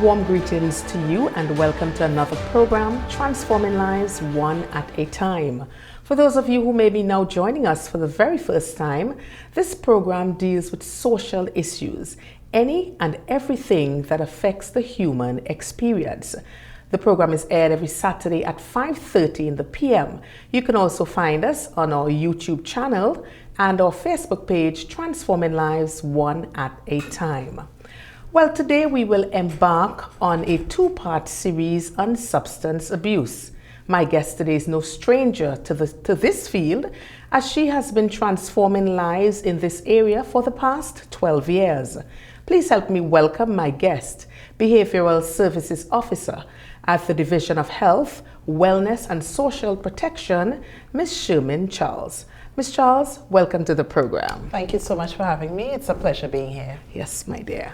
Warm greetings to you and welcome to another program, Transforming Lives One at a Time. For those of you who may be now joining us for the very first time, this program deals with social issues, any and everything that affects the human experience. The program is aired every Saturday at 5:30 in the p.m. You can also find us on our YouTube channel and our Facebook page, Transforming Lives One at a Time. Well, today we will embark on a two-part series on substance abuse. My guest today is no stranger to this field, as she has been transforming lives in this area for the past 12 years. Please help me welcome my guest, Behavioral Services Officer at the Division of Health, Wellness and Social Protection, Ms. Shermin Charles. Ms. Charles, welcome to the program. Thank you so much for having me. It's a pleasure being here. Yes, my dear.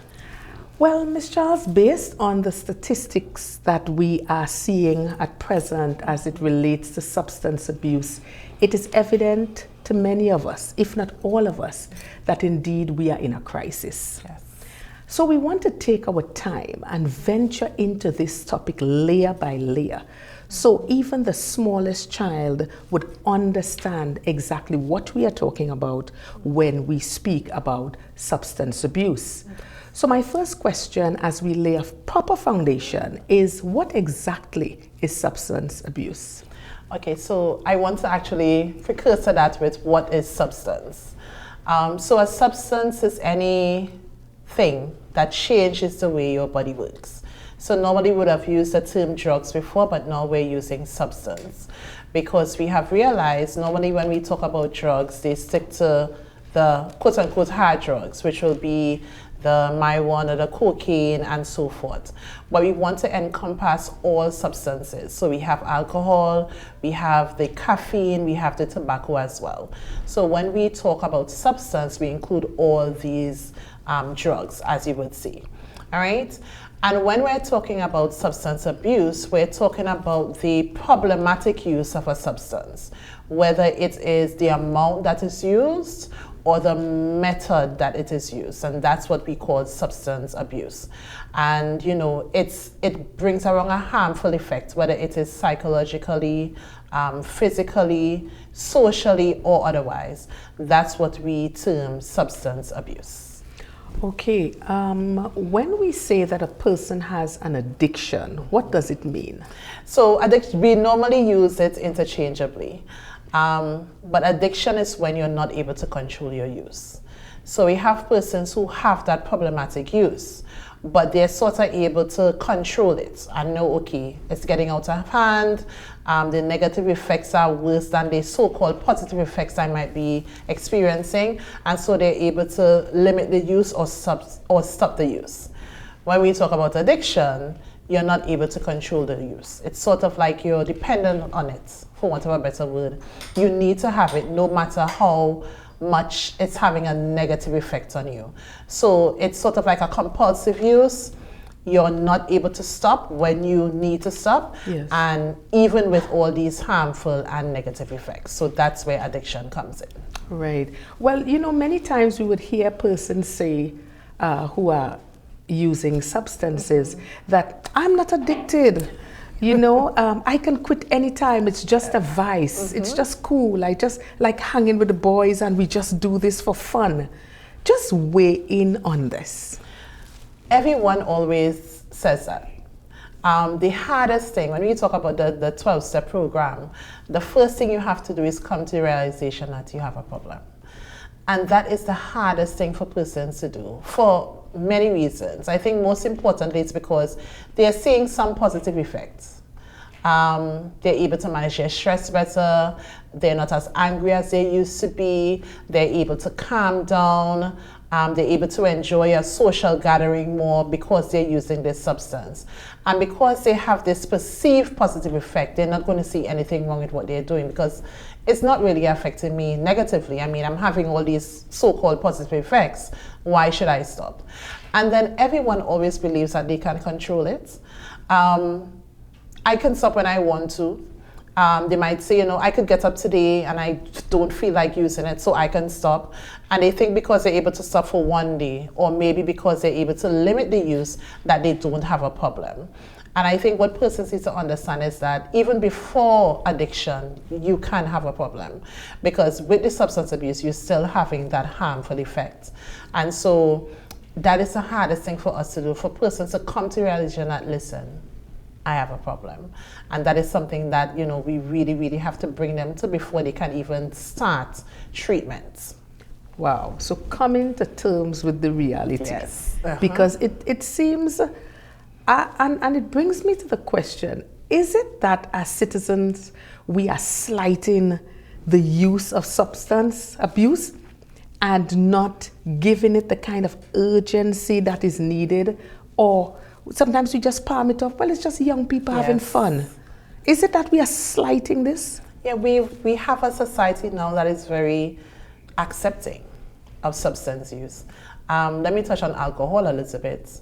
Well, Ms. Charles, based on the statistics that we are seeing at present as it relates to substance abuse, it is evident to many of us, if not all of us, that indeed we are in a crisis. Yes. So we want to take our time and venture into this topic layer by layer, so even the smallest child would understand exactly what we are talking about when we speak about substance abuse. So my first question, as we lay a proper foundation, is what exactly is substance abuse? Okay, so I want to actually precursor that with what is substance. So a substance is anything that changes the way your body works. So nobody would have used the term drugs before, but now we're using substance. Because we have realized normally when we talk about drugs, they stick to the quote-unquote hard drugs, which will be the marijuana, the cocaine, and so forth. But we want to encompass all substances. So we have alcohol, we have the caffeine, we have the tobacco as well. So when we talk about substance, we include all these drugs, as you would see. All right? And when we're talking about substance abuse, we're talking about the problematic use of a substance, whether it is the amount that is used or the method that it is used, and that's what we call substance abuse. And you know, it brings around a harmful effect, whether it is psychologically, physically, socially, or otherwise. That's what we term substance abuse. Okay, when we say that a person has an addiction, what does it mean? So we normally use it interchangeably. But addiction is when you're not able to control your use. So we have persons who have that problematic use, but they're sort of able to control it and know, okay, it's getting out of hand, the negative effects are worse than the so-called positive effects I might be experiencing, and so they're able to limit the use or stop the use. When we talk about addiction, you're not able to control the use. It's sort of like you're dependent on it, for want of a better word. You need to have it no matter how much it's having a negative effect on you. So it's sort of like a compulsive use. You're not able to stop when you need to stop. Yes. And even with all these harmful and negative effects. So that's where addiction comes in. Right. Well, you know, many times we would hear persons say who are using substances that I'm not addicted. You know, I can quit anytime. It's just a vice. It's just cool. I just like hanging with the boys and we just do this for fun. Just weigh in on this. Everyone always says that. The hardest thing, when we talk about the 12-step program, the first thing you have to do is come to the realization that you have a problem. And that is the hardest thing for persons to do for many reasons. I think most importantly it's because they're seeing some positive effects. They're able to manage their stress better, they're not as angry as they used to be, they're able to calm down, they're able to enjoy a social gathering more because they're using this substance. And because they have this perceived positive effect, they're not going to see anything wrong with what they're doing because it's not really affecting me negatively. I mean, I'm having all these so-called positive effects. Why should I stop? And then everyone always believes that they can control it. I can stop when I want to. They might say, I could get up today and I don't feel like using it, so I can stop. And they think because they're able to stop for one day, or maybe because they're able to limit the use, that they don't have a problem. And I think what persons need to understand is that even before addiction, you can have a problem. Because with the substance abuse, you're still having that harmful effect. And so that is the hardest thing for us to do, for persons to come to realization that, listen, I have a problem. And that is something that, we really, really have to bring them to before they can even start treatments. Wow. So coming to terms with the reality. Yes. Because it seems, and it brings me to the question, is it that as citizens, we are slighting the use of substance abuse and not giving it the kind of urgency that is needed? Or sometimes we just palm it off, well, it's just young people having fun. Is it that we are slighting this? Yeah, we have a society now that is very accepting of substance use. Let me touch on alcohol a little bit.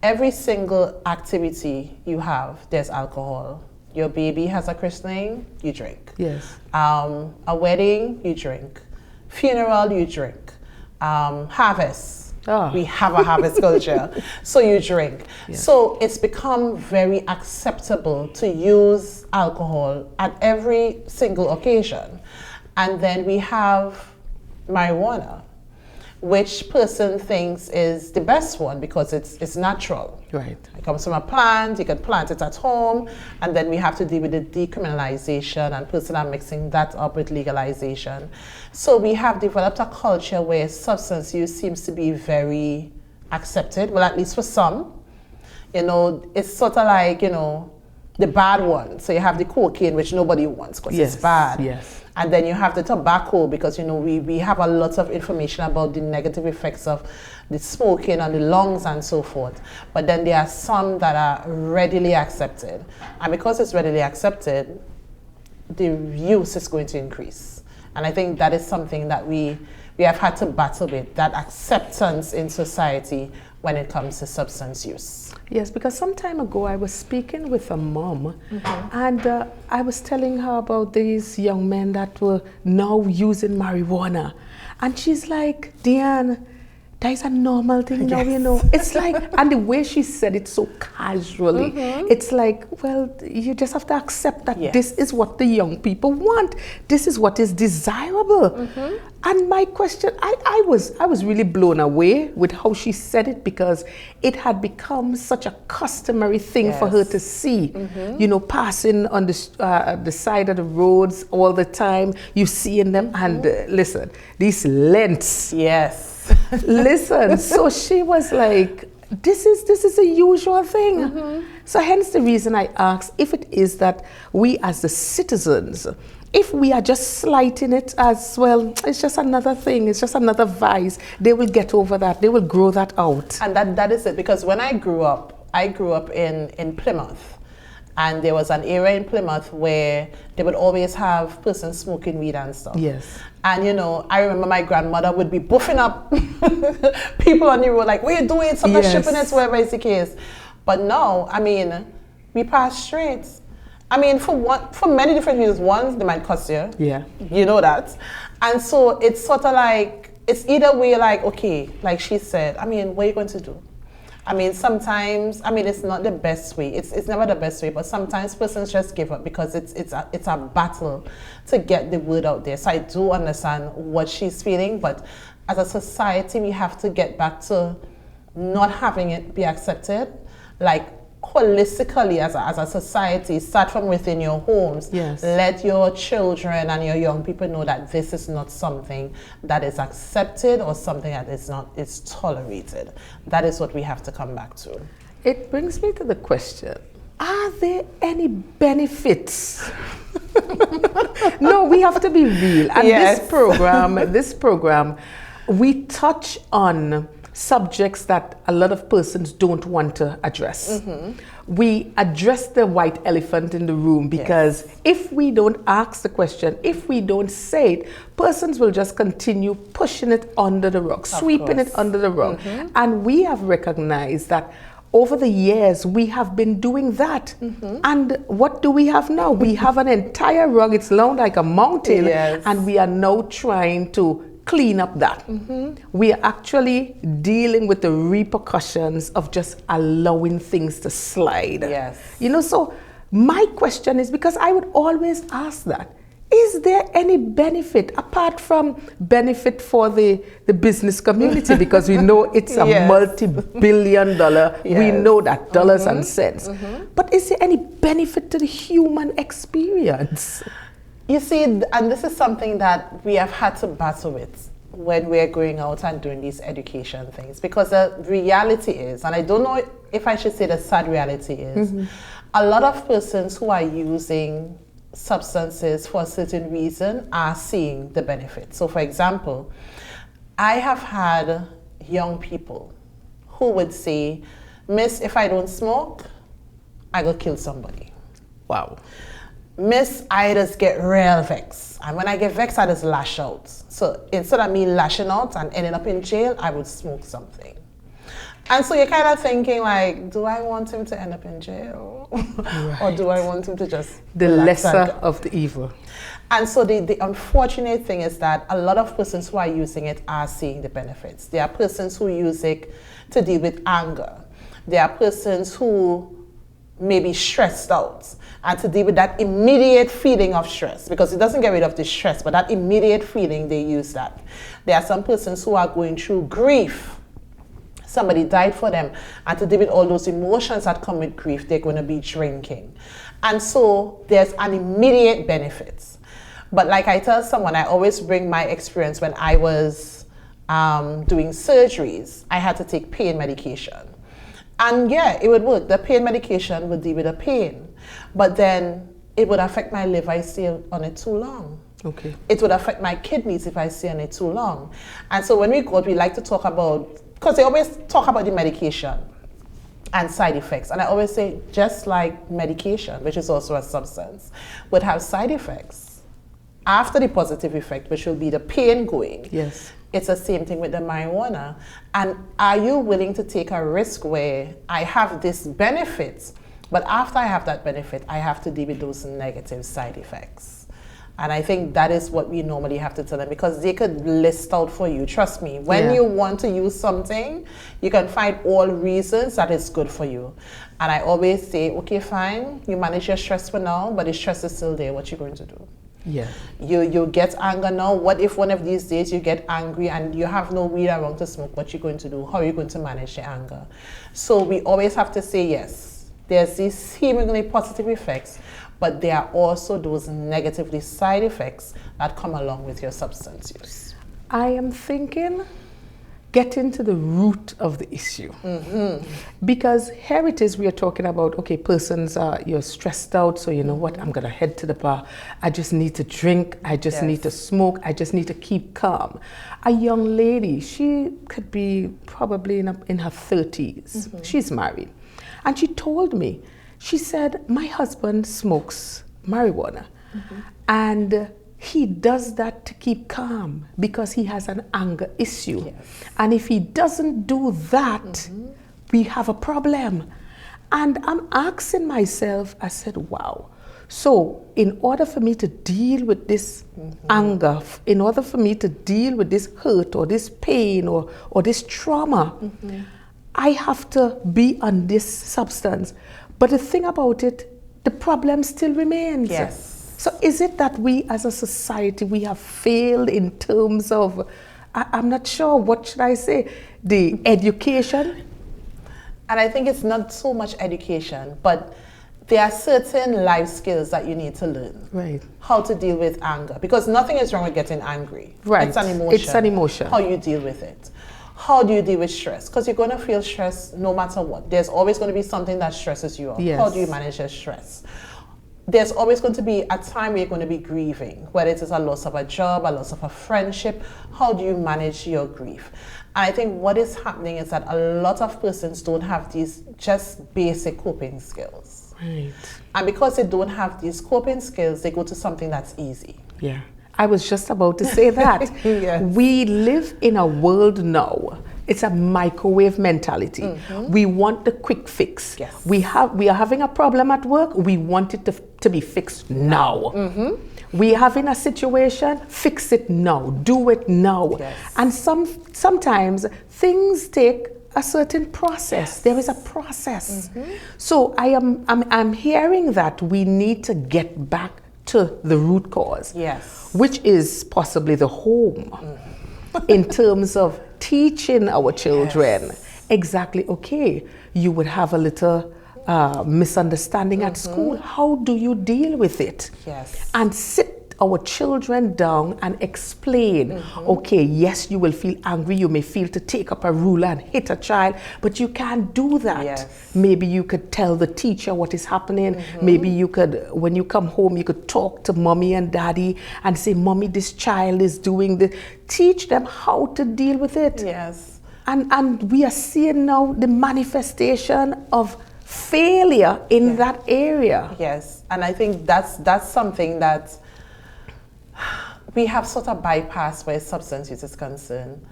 Every single activity you have, there's alcohol. Your baby has a christening, you drink. Yes. A wedding, you drink. Funeral, you drink. Harvest. We have a harvest culture, so you drink. Yes. So it's become very acceptable to use alcohol at every single occasion. And then we have marijuana, which person thinks is the best one because it's natural. Right. It comes from a plant, you can plant it at home, and then we have to deal with the decriminalization, and people are mixing that up with legalization. So we have developed a culture where substance use seems to be very accepted, well, at least for some. It's sort of like, the bad one. So you have the cocaine, which nobody wants because it's bad. Yes. And then you have the tobacco, because we have a lot of information about the negative effects of the smoking on the lungs and so forth. But then there are some that are readily accepted. And because it's readily accepted, the use is going to increase. And I think that is something that we have had to battle with, that acceptance in society when it comes to substance use. Yes, because some time ago I was speaking with a mom, and I was telling her about these young men that were now using marijuana. And she's like, Dianne, that is a normal thing now, It's like, and the way she said it so casually, it's like, well, you just have to accept that this is what the young people want. This is what is desirable. And my question, I was really blown away with how she said it, because it had become such a customary thing for her to see, passing on the side of the roads all the time. You seeing them, and listen, these lengths. Yes. Listen, so she was like, this is a usual thing. So hence the reason I asked if it is that we as the citizens, if we are just slighting it as, well, it's just another thing, it's just another vice, they will get over that, they will grow that out. And that is it, because when I grew up in Plymouth. And there was an area in Plymouth where they would always have persons smoking weed and stuff. Yes. And I remember my grandmother would be buffing up people on the road, like, what are you doing? Somebody's shipping it, whatever is the case. But now, we pass straight. For many different reasons. One, they might cost you. Yeah. You know that. And so it's sort of like, it's either way, like, okay, like she said, what are you going to do? Sometimes, it's not the best way. It's never the best way, but sometimes persons just give up because it's a battle to get the word out there. So I do understand what she's feeling, but as a society, we have to get back to not having it be accepted. Like, holistically, as a society, start from within your homes. Yes. Let your children and your young people know that this is not something that is accepted or something that is tolerated. That is what we have to come back to. It brings me to the question, are there any benefits? No, we have to be real. And this program, we touch on subjects that a lot of persons don't want to address. We address the white elephant in the room, because if we don't ask the question, if we don't say it, persons will just continue pushing it under the rug, sweeping it under the rug. And we have recognized that over the years, we have been doing that. And what do we have now? We have an entire rug, it's long like a mountain, Yes. and we are now trying to clean up that. We are actually dealing with the repercussions of just allowing things to slide. Yes. You know, so my question is, because I would always ask that, is there any benefit apart from benefit for the business community? Because we know it's a Yes. multi-billion dollar, we Yes. know that, dollars and cents. But is there any benefit to the human experience? You see, and this is something that we have had to battle with when we're going out and doing these education things. Because the reality is, and I don't know if I should say the sad reality is, a lot of persons who are using substances for a certain reason are seeing the benefit. So for example, I have had young people who would say, Miss, if I don't smoke, I go kill somebody. Wow. Miss, I just get real vexed. And when I get vexed, I just lash out. So instead of me lashing out and ending up in jail, I would smoke something. And so you're kind of thinking like, do I want him to end up in jail? Right. Or do I want him to just The relax lesser and- of the evil. And so the unfortunate thing is that a lot of persons who are using it are seeing the benefits. There are persons who use it to deal with anger. There are persons who may be stressed out and to deal with that immediate feeling of stress, because it doesn't get rid of the stress, but that immediate feeling, they use that. There are some persons who are going through grief. Somebody died for them, and to deal with all those emotions that come with grief, they're going to be drinking. And so there's an immediate benefit. But like I tell someone, I always bring my experience when I was doing surgeries. I had to take pain medication. And yeah, it would work. The pain medication would deal with the pain. But then it would affect my liver if I stay on it too long. Okay. It would affect my kidneys if I stay on it too long. And so when we go, we like to talk about, because they always talk about the medication and side effects. And I always say, just like medication, which is also a substance, would have side effects. After the positive effect, which will be the pain going. Yes. It's the same thing with the marijuana. And are you willing to take a risk where I have this benefit, but after I have that benefit, I have to deal with those negative side effects? And I think that is what we normally have to tell them, because they could list out for you. Trust me, when you want to use something, you can find all reasons that it's good for you. And I always say, okay, fine, you manage your stress for now, but the stress is still there. What you going to do? Yeah. You get anger now. What if one of these days you get angry and you have no weed around to smoke? What you going to do? How are you going to manage the anger? So we always have to say, yes, there's these seemingly positive effects, but there are also those negatively side effects that come along with your substance use. I am thinking, get into the root of the issue. Because here it is, we are talking about, okay, persons are, you're stressed out, so you know what, I'm gonna head to the bar. I just need to drink, I just need to smoke, I just need to keep calm. A young lady, she could be probably in her 30s, she's married. And she told me, she said, my husband smokes marijuana. And he does that to keep calm because he has an anger issue. Yes. And if he doesn't do that, we have a problem. And I'm asking myself, I said, wow. So in order for me to deal with this anger, in order for me to deal with this hurt or this pain or this trauma, I have to be on this substance. But the thing about it, the problem still remains. Yes. So is it that we as a society, we have failed in terms of, I'm not sure, what should I say, the education? And I think it's not so much education, but there are certain life skills that you need to learn. Right. How to deal with anger. Because nothing is wrong with getting angry. Right. It's an emotion. It's an emotion. How you deal with it. How do you deal with stress? Because you're going to feel stress no matter what. There's always going to be something that stresses you out. Yes. How do you manage your stress? There's always going to be a time where you're going to be grieving, whether it is a loss of a job, a loss of a friendship. How do you manage your grief? And I think what is happening is that a lot of persons don't have these just basic coping skills. Right. And because they don't have these coping skills, they go to something that's easy. Yeah. I was just about to say that. Yes. We live in a world now It's a microwave mentality. We want the quick fix. Yes. We are having a problem at work. We want it to be fixed now. We are having a situation. Fix it now. Do it now. Yes. And sometimes things take a certain process. There is a process. So I'm hearing that we need to get back to the root cause. Yes. Which is possibly the home. In terms of teaching our children exactly, okay, you would have a little misunderstanding at school. How do you deal with it? Yes. And sit our children down and explain, okay, yes, you will feel angry, you may feel to take up a ruler and hit a child, but you can't do that. Yes. Maybe you could tell the teacher what is happening. Maybe you could, when you come home, you could talk to mommy and daddy and say, mommy, this child is doing this. Teach them how to deal with it. Yes. And we are seeing now the manifestation of failure in that area. Yes, and I think that's something that we have sort of bypassed where substance use is concerned.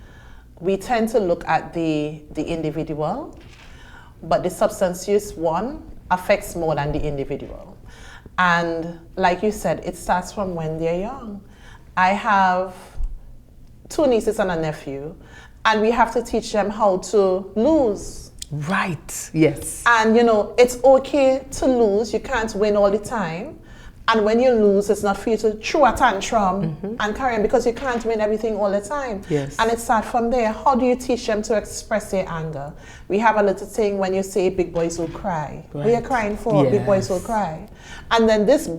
We tend to look at the individual, but the substance use one affects more than the individual. And like you said, it starts from when they're young. I have 2 nieces and a nephew, and we have to teach them how to lose. Right, yes. And you know, it's okay to lose. You can't win all the time. And when you lose, it's not for you to throw a tantrum and carry on, because you can't win everything all the time. Yes. And it starts from there. How do you teach them to express their anger? We have a little thing when you say big boys will cry. Right. What are you crying for? Big boys will cry. And then this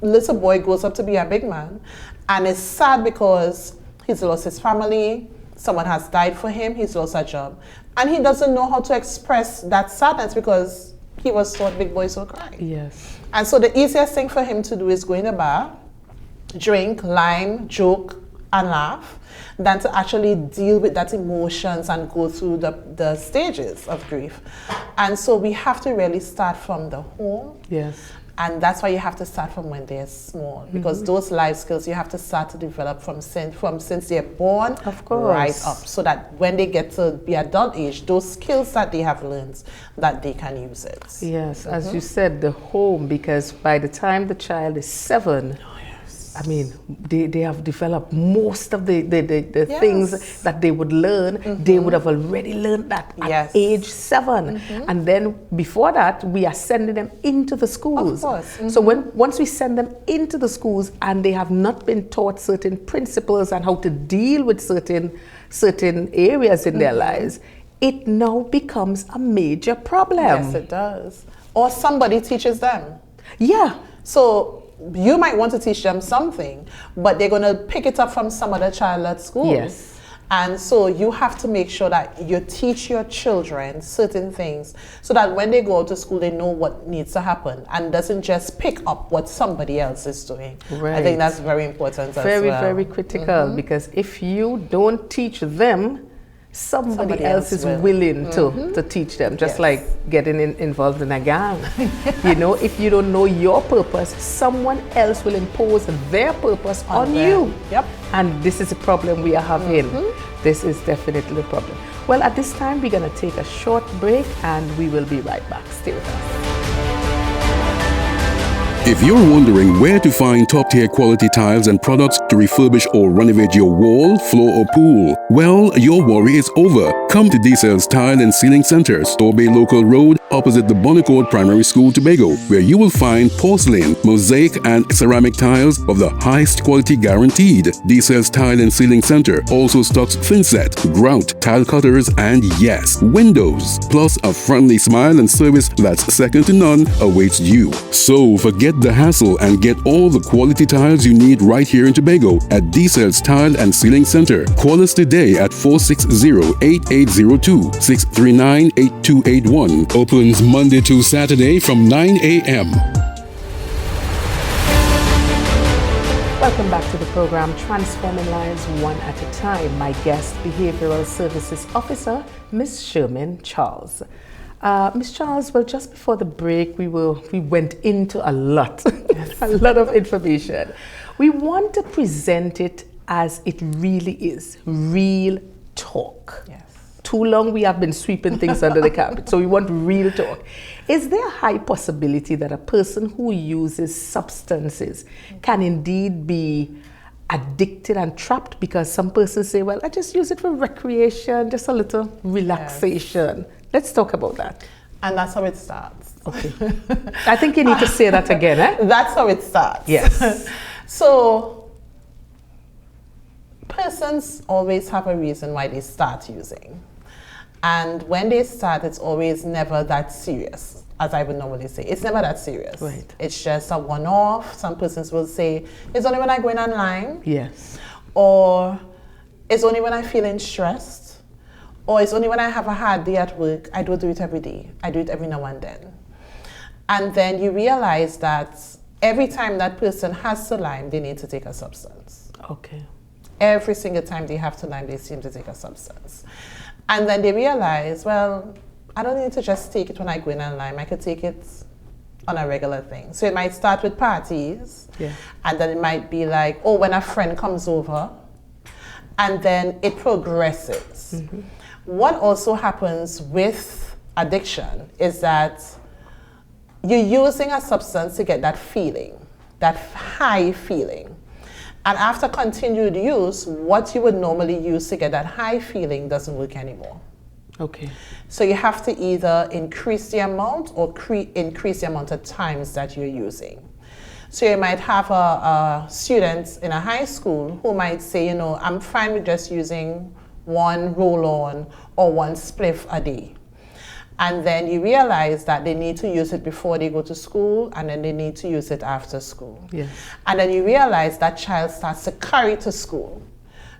little boy grows up to be a big man, and is sad because he's lost his family, someone has died for him, he's lost a job. And he doesn't know how to express that sadness because he was taught big boys will cry. Yes. And so the easiest thing for him to do is go in a bar, drink, lime, joke, and laugh, than to actually deal with that emotions and go through the stages of grief. And so we have to really start from the home. Yes. And that's why you have to start from when they're small, because those life skills you have to start to develop from since they're born, of course, right up, so that when they get to be adult age, those skills that they have learned, that they can use it. Yes, as you said, the home, because by the time the child is 7, I mean, they have developed most of the things that they would learn. They would have already learned that at age 7. And then before that, we are sending them into the schools. Of course. So once we send them into the schools and they have not been taught certain principles and how to deal with certain areas in their lives, it now becomes a major problem. Yes, it does. Or somebody teaches them. Yeah. So you might want to teach them something, but they're going to pick it up from some other child at school. Yes. And so you have to make sure that you teach your children certain things so that when they go out to school, they know what needs to happen and doesn't just pick up what somebody else is doing. Right. I think that's very important as well. Very critical, because if you don't teach them, somebody else is willing to teach them, just like getting involved in a gang. You know, if you don't know your purpose, someone else will impose their purpose on you. Yep. And this is a problem we are having. This is definitely a problem. Well, at this time, we're going to take a short break and we will be right back. Stay with us. If you're wondering where to find top-tier quality tiles and products to refurbish or renovate your wall, floor or pool, well, your worry is over. Come to D-Cells Tile and Ceiling Center, Store Bay Local Road, opposite the Bonnecourt Primary School, Tobago, where you will find porcelain, mosaic and ceramic tiles of the highest quality guaranteed. D-Cells Tile and Ceiling Center also stocks thinset, grout, tile cutters, and yes, windows. Plus a friendly smile and service that's second to none awaits you. So forget the hassle and get all the quality tiles you need right here in Tobago at D-Cells Tile and Ceiling Center. Call us today at 460-8802, 639-8281. Opens Monday to Saturday from 9 a.m. Welcome back to the program Transforming Lives One at a Time. My guest, Behavioral Services Officer, Ms. Shermin Charles. Ms. Charles, well, just before the break, we went into a lot, a lot of information. We want to present it as it really is, real talk. Yes. too long we have been sweeping things under the carpet. So we want real talk. Is there a high possibility that a person who uses substances can indeed be addicted and trapped? Because some persons say, well, I just use it for recreation, just a little relaxation. Yes. Let's talk about that. And that's how it starts. Okay. I think you need to say that again, eh? That's how it starts. Yes. So, persons always have a reason why they start using. And when they start, it's always never that serious, as I would normally say. It's never that serious. Right. It's just a one-off. Some persons will say, it's only when I go in online. Yes. Or it's only when I'm feeling stressed. Or it's only when I have a hard day at work. I don't do it every day. I do it every now and then. And then you realize that every time that person has to Lyme, they need to take a substance. Okay. Every single time they have to Lyme, they seem to take a substance. And then they realize, well, I don't need to just take it when I go in on Lyme. I could take it on a regular thing. So it might start with parties. Yeah. And then it might be like, oh, when a friend comes over. And then it progresses. Mm-hmm. What also happens with addiction is that you're using a substance to get that feeling, that high feeling. And after continued use, what you would normally use to get that high feeling doesn't work anymore. Okay. So you have to either increase the amount or increase the amount of times that you're using. So you might have a student in a high school who might say, you know, I'm fine with just using one roll-on or one spliff a day. And then you realize that they need to use it before they go to school, and then they need to use it after school. Yes. And then you realize that child starts to carry to school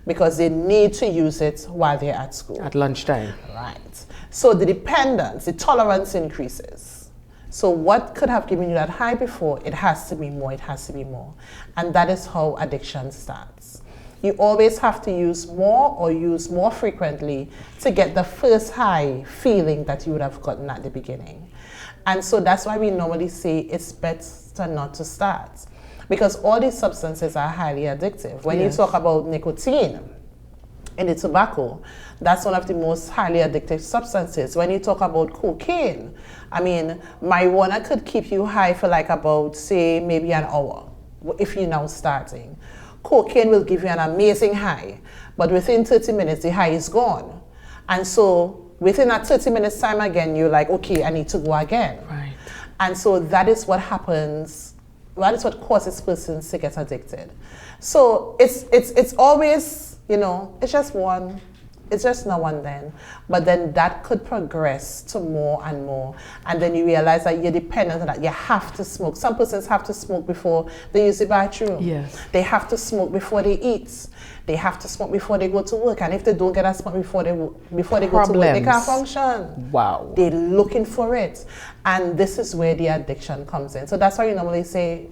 because they need to use it while they're at school. At lunchtime. Right. So the dependence, the tolerance increases. So what could have given you that high before, it has to be more, it has to be more. And that is how addiction starts. You always have to use more or use more frequently to get the first high feeling that you would have gotten at the beginning. And so that's why we normally say it's better not to start, because all these substances are highly addictive. When Yes. you talk about nicotine in the tobacco, that's one of the most highly addictive substances. When you talk about cocaine, I mean, marijuana could keep you high for like about, say, maybe an hour if you're now starting. Cocaine will give you an amazing high, but within 30 minutes, the high is gone. And so within that 30 minutes time again, you're like, okay, I need to go again. Right. And so that is what happens, that is what causes persons to get addicted. So it's always, you know, it's just now and then. But then that could progress to more and more. And then you realize that you're dependent on that. You have to smoke. Some persons have to smoke before they use the bathroom. Yes. They have to smoke before they eat. They have to smoke before they go to work. And if they don't get a smoke before they go to work, they can't function. Wow. They're looking for it. And this is where the addiction comes in. So that's why you normally say,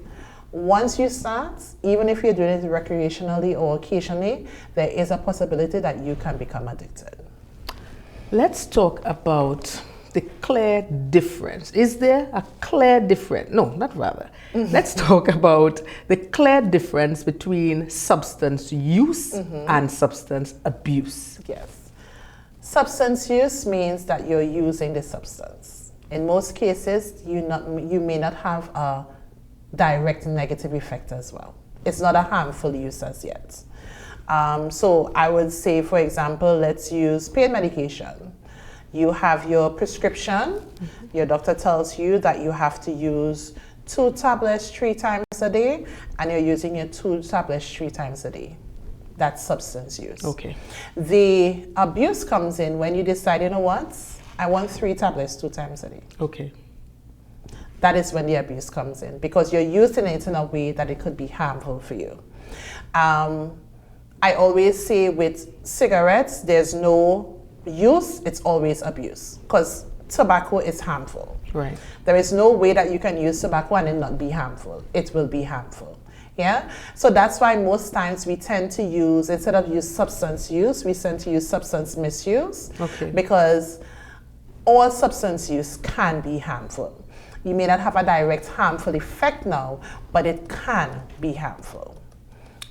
once you start, even if you're doing it recreationally or occasionally, there is a possibility that you can become addicted. Let's talk about the clear difference. Is there a clear difference? No, not rather. Mm-hmm. Let's talk about the clear difference between substance use and substance abuse. Yes. Substance use means that you're using the substance. In most cases, you may not have a direct negative effect as well. It's not a harmful use as yet. So I would say, for example, let's use pain medication. You have your prescription. Your doctor tells you that you have to use 2 tablets 3 times a day, and you're using your 2 tablets 3 times a day. That's substance use. Okay. The abuse comes in when you decide, you know what, I want 3 tablets 2 times a day. Okay. That is when the abuse comes in, because you're using it in a way that it could be harmful for you. I always say with cigarettes, there's no use, it's always abuse, because tobacco is harmful. Right. There is no way that you can use tobacco and it not be harmful. It will be harmful. Yeah? So that's why most times we tend to use, instead of use substance use, we tend to use substance misuse. Okay. Because all substance use can be harmful. You may not have a direct harmful effect now, but it can be harmful.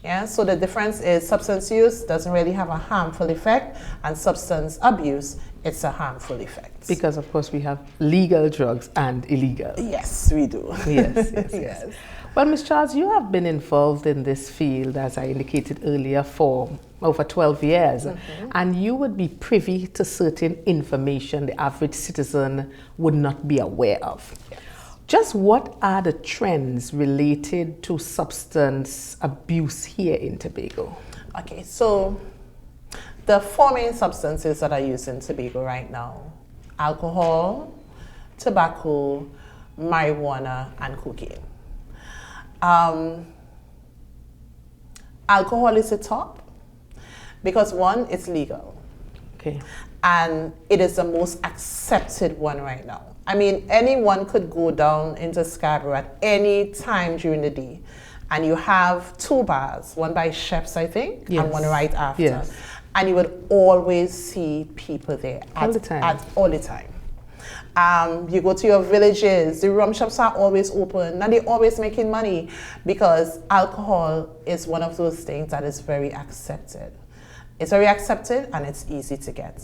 Yeah, so the difference is substance use doesn't really have a harmful effect, and substance abuse, it's a harmful effect. Because of course we have legal drugs and illegal. Yes, we do. Yes, yes, yes. Well, Ms. Charles, you have been involved in this field, as I indicated earlier, for over 12 years, and you would be privy to certain information the average citizen would not be aware of. Yes. Just what are the trends related to substance abuse here in Tobago? Okay, so the four main substances that are used in Tobago right now: alcohol, tobacco, marijuana, and cocaine. Alcohol is the top because one, it's legal. Okay. And it is the most accepted one right now. I mean, anyone could go down into Scarborough at any time during the day, and you have two bars, one by Chef's, I think, yes. and one right after. Yes. And you would always see people there All the time. all the time. You go to your villages, the rum shops are always open, and they're always making money because alcohol is one of those things that is very accepted. It's very accepted and it's easy to get.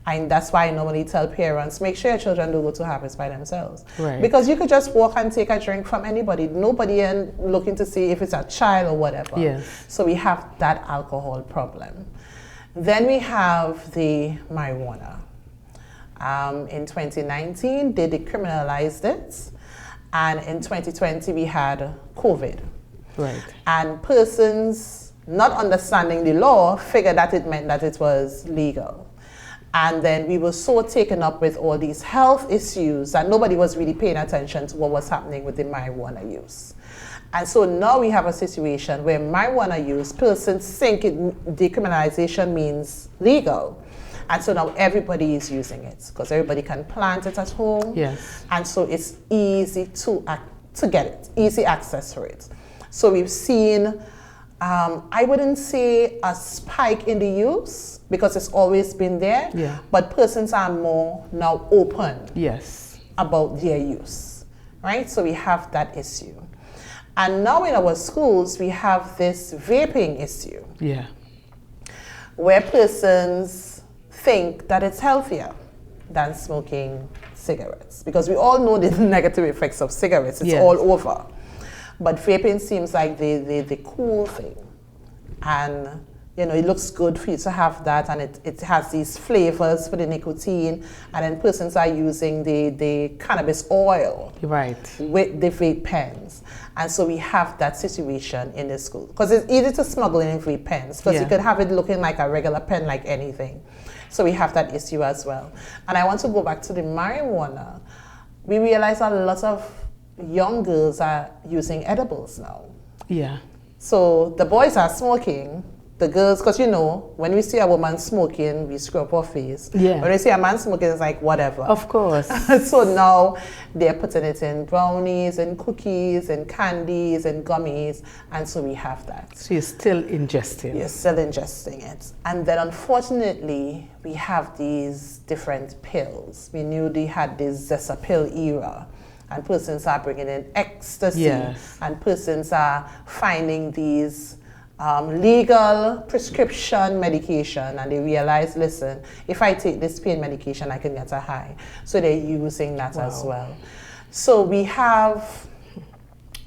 And that's why I normally tell parents, make sure your children don't go to harvest by themselves. Right. Because you could just walk and take a drink from anybody. Nobody in looking to see if it's a child or whatever. Yes. So we have that alcohol problem. Then we have the marijuana. In 2019, they decriminalized it. And in 2020, we had COVID. Right. And persons not understanding the law figured that it meant that it was legal. And then we were so taken up with all these health issues that nobody was really paying attention to what was happening with the marijuana use. And so now we have a situation where marijuana use, persons think decriminalization means legal. And so now everybody is using it because everybody can plant it at home. Yes. And so it's easy to get it, easy access for it. So we've seen, I wouldn't say a spike in the use because it's always been there, yeah. but persons are more now open Yes. about their use, right? So we have that issue. And now in our schools, we have this vaping issue. Yeah. Where persons think that it's healthier than smoking cigarettes. Because we all know the negative effects of cigarettes. It's yes. all over. But vaping seems like the cool thing. And you know, it looks good for you to have that, and it has these flavors for the nicotine, and then persons are using the cannabis oil Right. with the vape pens. And so we have that situation in the school. Because it's easy to smuggle in vape pens, because Yeah. you could have it looking like a regular pen, like anything. So we have that issue as well. And I want to go back to the marijuana. We realize a lot of young girls are using edibles now. Yeah. So the boys are smoking, the girls, because you know, when we see a woman smoking, we screw up our face. Yeah. When we see a man smoking, it's like, whatever. Of course. So now they're putting it in brownies and cookies and candies and gummies, and so we have that. So you're still ingesting. You're still ingesting it. And then unfortunately, we have these different pills. We knew they had this Zessa pill era, and persons are bringing in ecstasy, Yes. and persons are finding these legal prescription medication, and they realize, listen, if I take this pain medication, I can get a high. So they're using that as well. So we have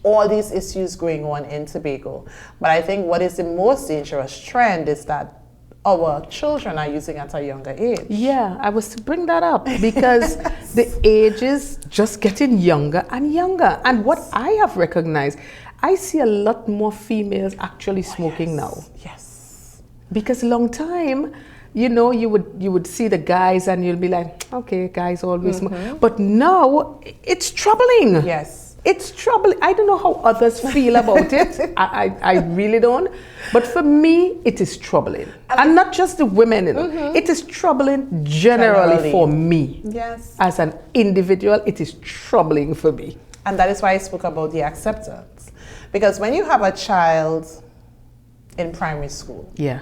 all these issues going on in Tobago. But I think what is the most dangerous trend is that our children are using at a younger age. Yeah, I was to bring that up because the age is just getting younger and younger. And what I have recognized, I see a lot more females actually smoking now. Yes. Because long time, you know, you would see the guys and you'll be like, okay, guys always smoke. But now it's troubling. Yes. It's troubling. I don't know how others feel about it. I really don't. But for me, it is troubling. And not just the women, you know. It is troubling generally for me. Yes. As an individual, it is troubling for me. And that is why I spoke about the acceptance. Because when you have a child in primary school, Yeah.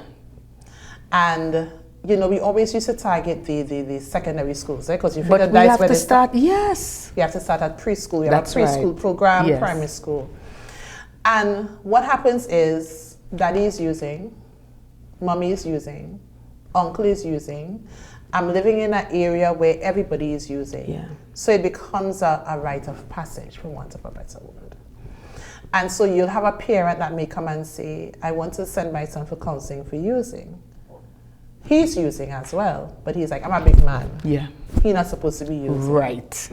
and you know, we always used to target the secondary schools, because you But figure we that's have where to they start, yes. We have to start at preschool. We have That's a preschool right. program, Yes. primary school. And what happens is daddy is using, mommy is using, uncle is using. I'm living in an area where everybody is using. Yeah. So it becomes a rite of passage, for want of a better word. And so you'll have a parent that may come and say, I want to send my son for counseling for using. He's using as well, but he's like, I'm a big man. Yeah. He's not supposed to be using. Right.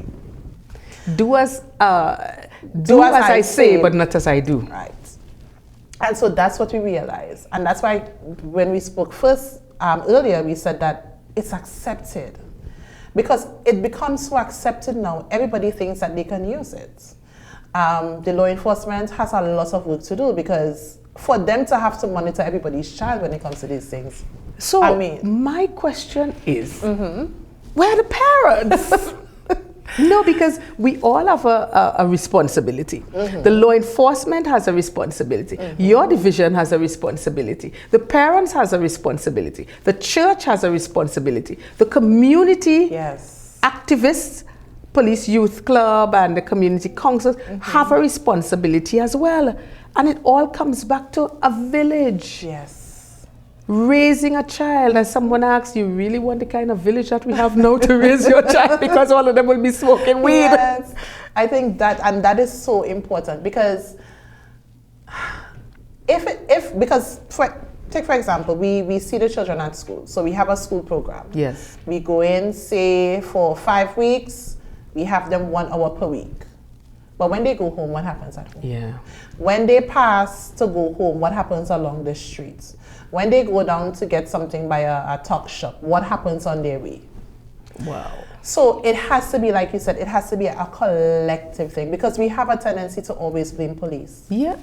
Do as I say, but not as I do. Right. And so that's what we realize. And that's why when we spoke first, earlier, we said that it's accepted. Because it becomes so accepted now, everybody thinks that they can use it. The law enforcement has a lot of work to do, because for them to have to monitor everybody's child when it comes to these things. So my question is, where are the parents? No, because we all have a responsibility. The law enforcement has a responsibility. Your division has a responsibility. The parents has a responsibility. The church has a responsibility. The community activists, police youth club and the community councils have a responsibility as well. And it all comes back to a village. Yes. Raising a child, and someone asks, you really want the kind of village that we have now to raise your child, because all of them will be smoking weed? Yes, I think that, and that is so important, because take for example, we see the children at school, so we have a school program. Yes. We go in, say, for 5 weeks, we have them 1 hour per week. But when they go home, what happens at home? Yeah. When they pass to go home, what happens along the streets? When they go down to get something by a talk shop, what happens on their way? Wow. So it has to be, like you said, it has to be a collective thing, because we have a tendency to always blame police. Yeah.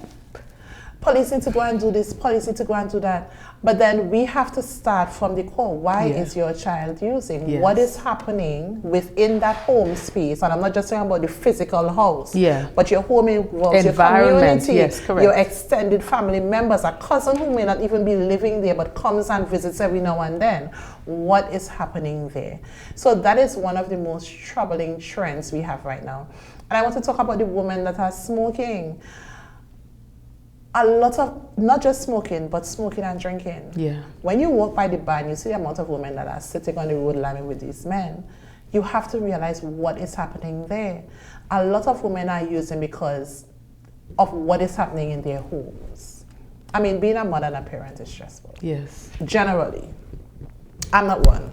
Police need to go and do this, police need to go and do that. But then we have to start from the core. Why is your child using? Yes. What is happening within that home space? And I'm not just talking about the physical house, but your home involves your community, your extended family members, a cousin who may not even be living there but comes and visits every now and then. What is happening there? So that is one of the most troubling trends we have right now. And I want to talk about the women that are smoking. A lot of, not just smoking, but smoking and drinking. Yeah. When you walk by the bar and you see the amount of women that are sitting on the road laughing with these men, you have to realize what is happening there. A lot of women are using because of what is happening in their homes. I mean, being a mother and a parent is stressful. Yes. Generally. I'm not one.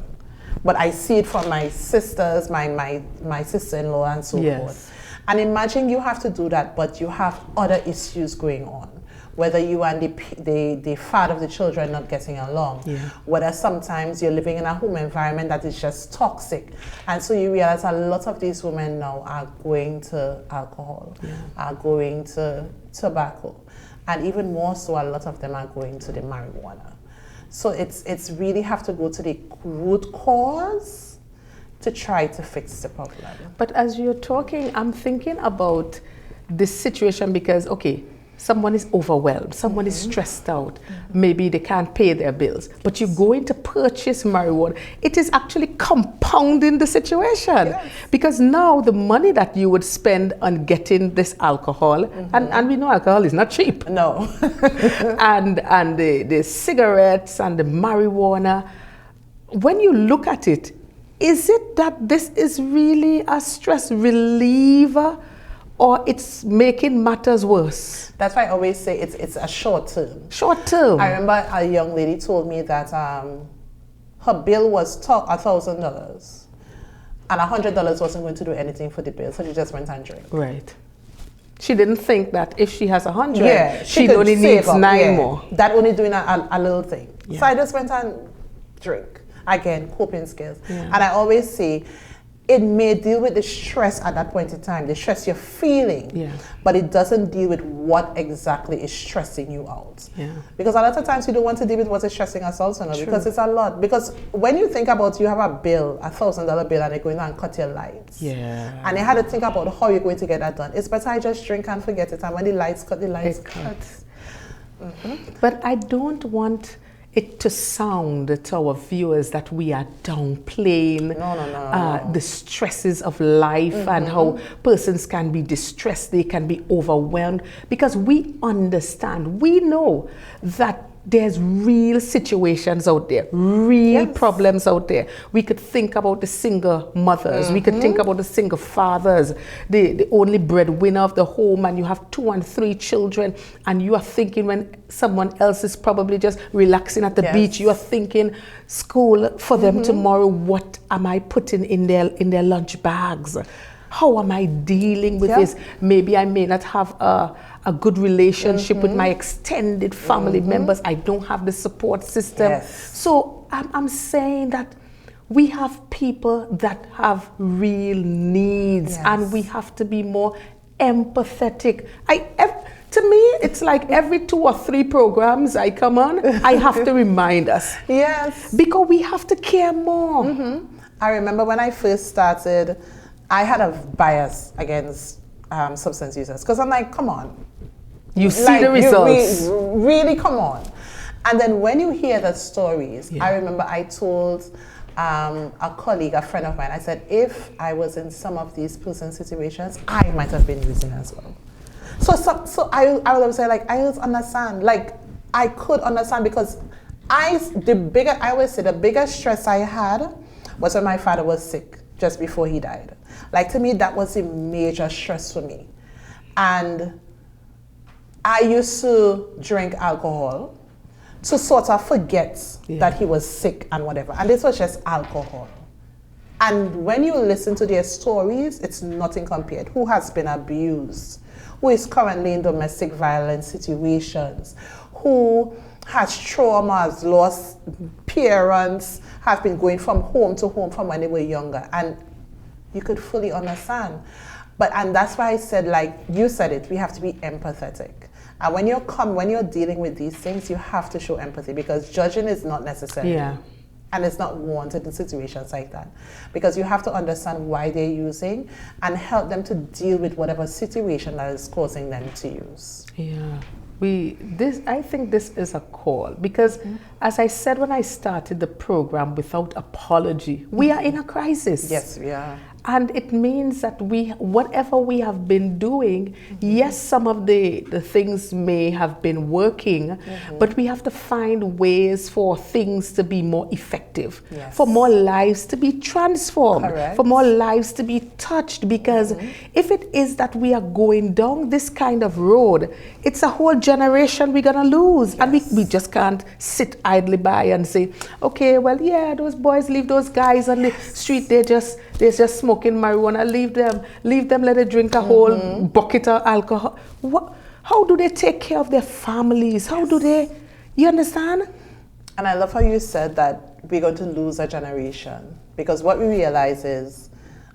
But I see it from my sisters, my sister-in-law and so forth. And imagine you have to do that, but you have other issues going on. Whether you and the father of the children not getting along, whether sometimes you're living in a home environment that is just toxic. And so you realize a lot of these women now are going to alcohol, are going to tobacco, and even more so, a lot of them are going to the marijuana. So it's really have to go to the root cause to try to fix the problem. But as you're talking, I'm thinking about this situation because, okay, someone is overwhelmed, someone is stressed out, maybe they can't pay their bills, but you're going to purchase marijuana. It is actually compounding the situation because now the money that you would spend on getting this alcohol, and we know alcohol is not cheap. No. and the cigarettes and the marijuana, when you look at it, is it that this is really a stress reliever or it's making matters worse? That's why I always say it's a short term. Short term. I remember a young lady told me that her bill was $1,000 and $100 wasn't going to do anything for the bill, so she just went and drank. Right. She didn't think that if she has 100, she only needs 9 more. That only doing a little thing. So I just went and drink. Again, coping skills. And I always say, it may deal with the stress at that point in time, the stress you're feeling, but it doesn't deal with what exactly is stressing you out. Because a lot of times we don't want to deal with what is stressing us also now, because it's a lot. Because when you think about you have a bill, $1,000 bill, and they're going and cut your lights. And you had to think about how you're going to get that done. It's better I just drink and forget it. And when the lights cut, the lights cut. But I don't want it to sound to our viewers that we are downplaying the stresses of life and how persons can be distressed, they can be overwhelmed, because we understand, we know that there's real situations out there, real problems out there. We could think about the single mothers, we could think about the single fathers, the only breadwinner of the home, and you have 2 and 3 children, and you are thinking when someone else is probably just relaxing at the beach, you are thinking school for them tomorrow, what am I putting in their lunch bags? How am I dealing with this? Maybe I may not have a good relationship with my extended family members. I don't have the support system. So I'm saying that we have people that have real needs, and we have to be more empathetic. To me, it's like every 2 or 3 programs I come on, I have to remind us. Because we have to care more. I remember when I first started, I had a bias against substance users, because I'm like, come on. You see the results. Really, come on. And then when you hear the stories, I remember I told a colleague, a friend of mine, I said, if I was in some of these person situations, I might have been using as well. So I would say, like, I would understand. Like, I could understand, because I always say the biggest stress I had was when my father was sick, just before he died. Like, to me, that was a major stress for me. And I used to drink alcohol to sort of forget that he was sick and whatever. And this was just alcohol. And when you listen to their stories, it's nothing compared. Who has been abused? Who is currently in domestic violence situations? Who has traumas, lost parents, have been going from home to home from when they were younger. And you could fully understand. And that's why I said, like you said it, we have to be empathetic. And when you're dealing with these things, you have to show empathy, because judging is not necessary. And it's not wanted in situations like that. Because you have to understand why they're using and help them to deal with whatever situation that is causing them to use. I think this is a call, because as I said when I started the program, without apology, we are in a crisis. Yes, we are. And it means that whatever we have been doing, yes, some of the things may have been working, but we have to find ways for things to be more effective, for more lives to be transformed, for more lives to be touched. Because if it is that we are going down this kind of road, it's a whole generation we're going to lose. And we just can't sit idly by and say, okay, well, yeah, those boys, leave those guys on the street, they're just smoking marijuana, leave them, let them drink a whole bucket of alcohol. How do they take care of their families? How do they, you understand? And I love how you said that we're going to lose a generation, because what we realize is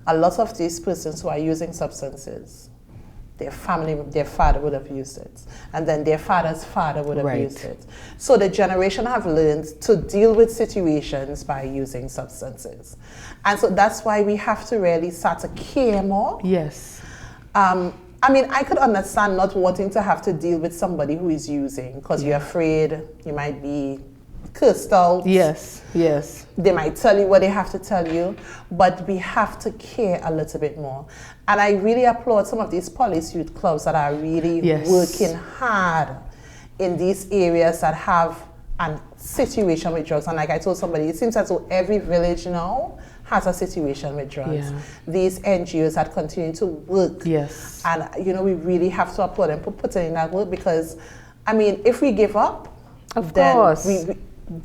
a lot of these persons who are using substances, their father would have used it, and then their father's father would have used it. So the generation have learned to deal with situations by using substances. And so that's why we have to really start to care more. I mean, I could understand not wanting to have to deal with somebody who is using, because you're afraid you might be cursed out. They might tell you what they have to tell you, but we have to care a little bit more. And I really applaud some of these police youth clubs that are really working hard in these areas that have a situation with drugs. And like I told somebody, it seems as though every village now has a situation with drugs. These NGOs that continue to work. And, you know, we really have to applaud them for putting in that work, because, I mean, if we give up,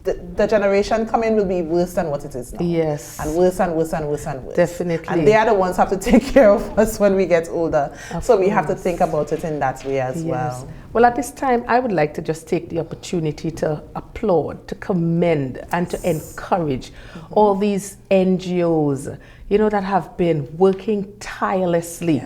the generation coming will be worse than what it is now. And worse and worse and worse and worse. Definitely. And they are the ones who have to take care of us when we get older. So we have to think about it in that way as well. Well, at this time, I would like to just take the opportunity to applaud, to commend, and to encourage all these NGOs, you know, that have been working tirelessly.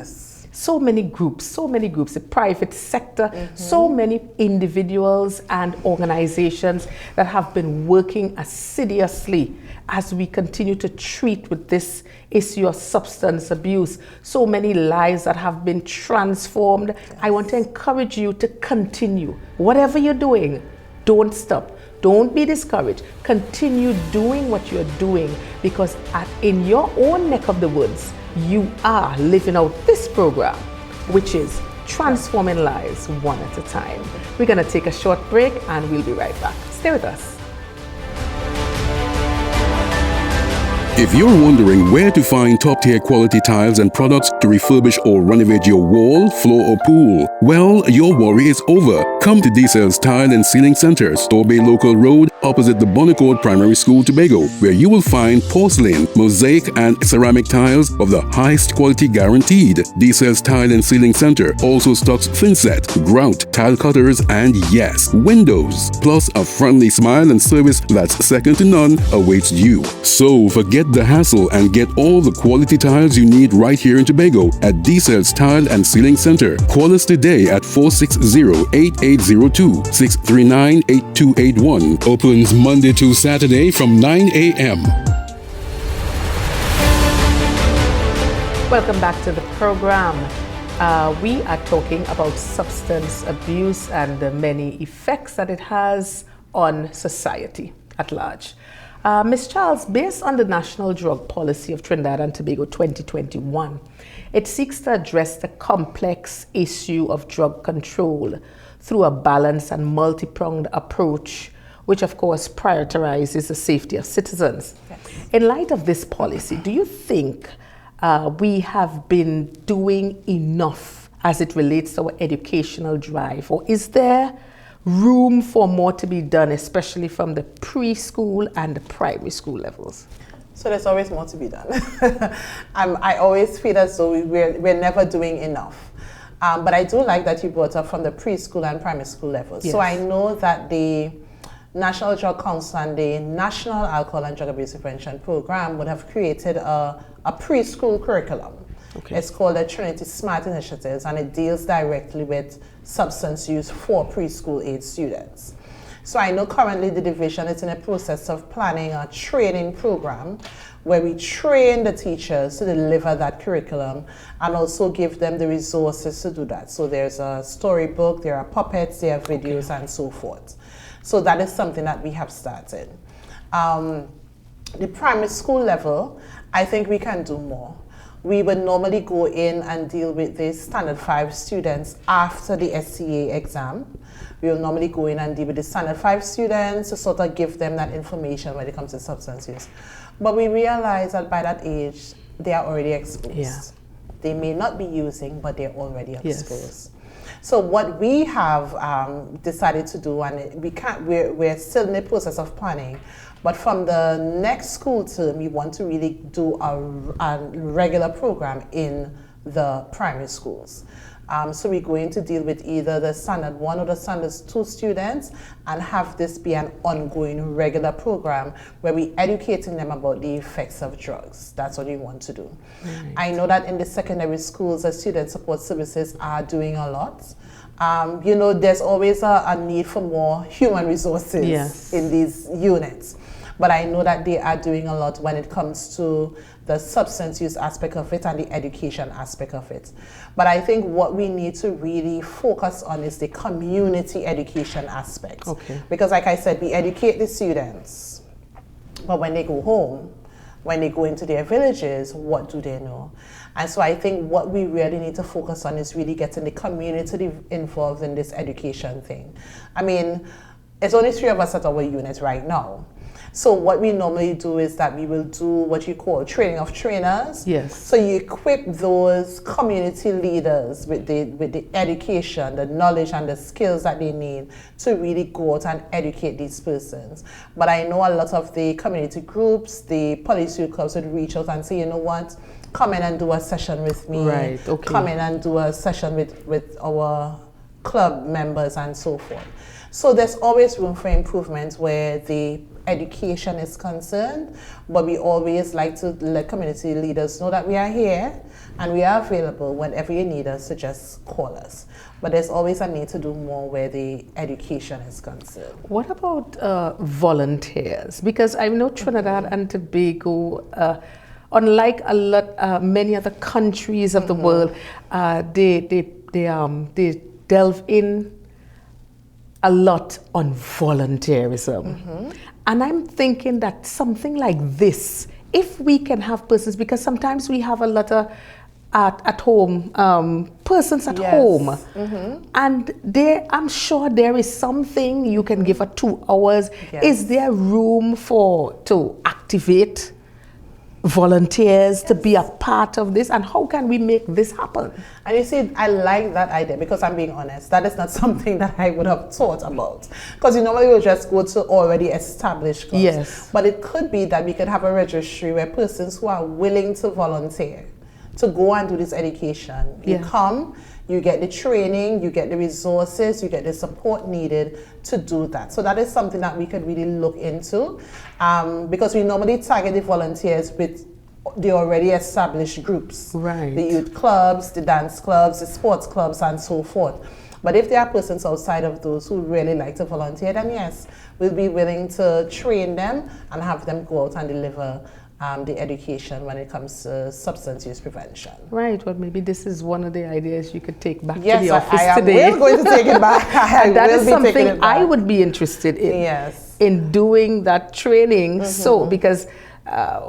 So many groups, the private sector, so many individuals and organizations that have been working assiduously as we continue to treat with this issue of substance abuse. So many lives that have been transformed. I want to encourage you to continue. Whatever you're doing, don't stop. Don't be discouraged. Continue doing what you're doing, because in your own neck of the woods, you are living out this program, which is transforming lives one at a time. We're going to take a short break and we'll be right back. Stay with us. If you're wondering where to find top-tier quality tiles and products to refurbish or renovate your wall, floor or pool, well, your worry is over. Come to D-Cells Tile and Ceiling Center, Store Bay Local Road, opposite the Bonnecourt Primary School, Tobago, where you will find porcelain, mosaic and ceramic tiles of the highest quality guaranteed. D-Cells Tile and Ceiling Center also stocks thinset, grout, tile cutters and yes, windows. Plus a friendly smile and service that's second to none awaits you. So forget the hassle and get all the quality tiles you need right here in Tobago at D-Cells Tile and Ceiling Center. Call us today at 460-8802, 639-8281. Opens Monday to Saturday from 9 a.m. Welcome back to the program. We are talking about substance abuse and the many effects that it has on society at large. Ms. Charles, based on the National Drug Policy of Trinidad and Tobago 2021, it seeks to address the complex issue of drug control through a balanced and multi-pronged approach, which of course prioritizes the safety of citizens. Yes. In light of this policy, do you think we have been doing enough as it relates to our educational drive, or is there room for more to be done, especially from the preschool and the primary school levels? So there's always more to be done. I always feel as though we're never doing enough. But I do like that you brought up from the preschool and primary school levels. Yes. So I know that the National Drug Council and the National Alcohol and Drug Abuse Prevention Program would have created a preschool curriculum. Okay. It's called the Trinity Smart Initiatives, and it deals directly with substance use for preschool age students. So I know currently the division is in a process of planning a training program where we train the teachers to deliver that curriculum and also give them the resources to do that. So there's a storybook, there are puppets, there are videos, and so forth. So that is something that we have started. The primary school level, I think we can do more. We would normally go in and deal with the Standard 5 students after the SCA exam. We will normally go in and deal with the Standard 5 students to sort of give them that information when it comes to substance use. But we realize that by that age, they are already exposed. Yeah. They may not be using, but they're already exposed. Yes. So what we have decided to do, and we're still in the process of planning, but from the next school term, we want to really do a regular program in the primary schools. So we're going to deal with either the Standard 1 or the Standard 2 students and have this be an ongoing regular program where we're educating them about the effects of drugs. That's what we want to do. Right. I know that in the secondary schools, the student support services are doing a lot. You know, there's always a need for more human resources. Yes. In these units. But I know that they are doing a lot when it comes to the substance use aspect of it and the education aspect of it. But I think what we need to really focus on is the community education aspect. Okay. Because like I said, we educate the students, but when they go home, when they go into their villages, what do they know? And so I think what we really need to focus on is really getting the community involved in this education thing. I mean, it's only 3 of us at our unit right now. So what we normally do is that we will do what you call training of trainers. Yes. So you equip those community leaders with the education, the knowledge and the skills that they need to really go out and educate these persons. But I know a lot of the community groups, the policy clubs would reach out and say, you know what, come in and do a session with me. Right, okay. Come in and do a session with our club members and so forth. So there's always room for improvement where the education is concerned, but we always like to let community leaders know that we are here and we are available whenever you need us, to just call us. But there's always a need to do more where the education is concerned. What about volunteers? Because I know Trinidad and Tobago, unlike many other countries of the world, they delve in a lot on volunteerism. And I'm thinking that something like this, if we can have persons, because sometimes we have a lot of at home, persons at home. And there, I'm sure there is something you can give for 2 hours. Is there room to activate volunteers to be a part of this, and how can we make this happen? And you see, I like that idea, because I'm being honest, that is not something that I would have thought about, because you normally will just go to already established clubs. But it could be that we could have a registry where persons who are willing to volunteer to go and do this education, you come, you get the training, you get the resources, you get the support needed to do that. So that is something that we could really look into, because we normally target the volunteers with the already established groups, the youth clubs, the dance clubs, the sports clubs, and so forth. But if there are persons outside of those who really like to volunteer, then yes, we'll be willing to train them and have them go out and deliver the education when it comes to substance use prevention. Right. Well, maybe this is one of the ideas you could take back to yes, the office I today. am going to take it back. And that is something I would be interested in. In doing that training. So, because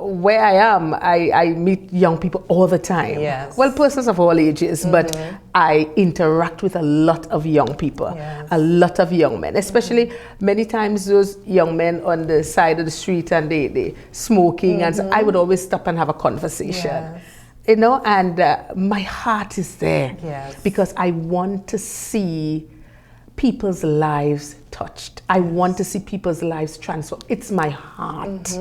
where I am, I meet young people all the time. Well, persons of all ages, but I interact with a lot of young people, a lot of young men, especially many times those young men on the side of the street and they smoking, and so I would always stop and have a conversation. You know, and my heart is there because I want to see people's lives touched. I want to see people's lives transformed. It's my heart.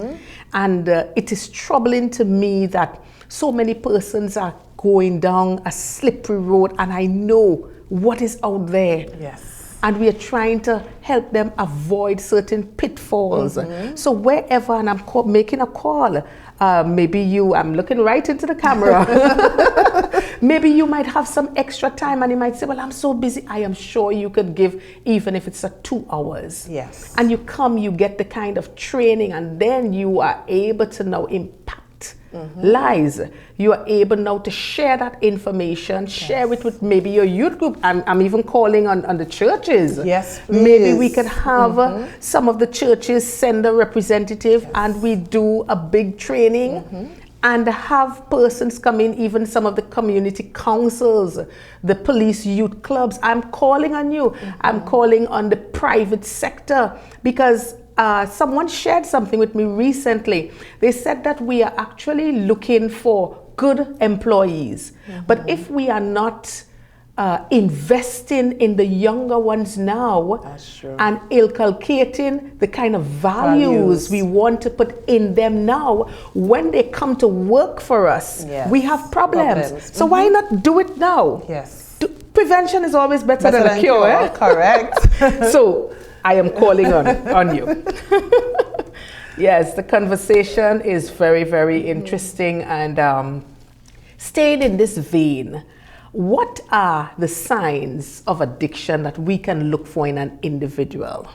And it is troubling to me that so many persons are going down a slippery road, and I know what is out there. And we are trying to help them avoid certain pitfalls. So wherever, and I'm making a call, maybe I'm looking right into the camera. Maybe you might have some extra time and you might say, well, I'm so busy. I am sure you could give, even if it's 2 hours. And you come, you get the kind of training, and then you are able to now impact lives. You are able now to share that information, share it with maybe your youth group. I'm even calling on the churches. Maybe we can have some of the churches send a representative and we do a big training and have persons come in, even some of the community councils, the police youth clubs. I'm calling on you. I'm calling on the private sector, because someone shared something with me recently. They said that we are actually looking for good employees. But if we are not investing in the younger ones now and inculcating the kind of values we want to put in them now, when they come to work for us, we have problems. So why not do it now? Prevention is always better than a cure. Correct. So I am calling on you. Yes, the conversation is very, very interesting. And staying in this vein, what are the signs of addiction that we can look for in an individual?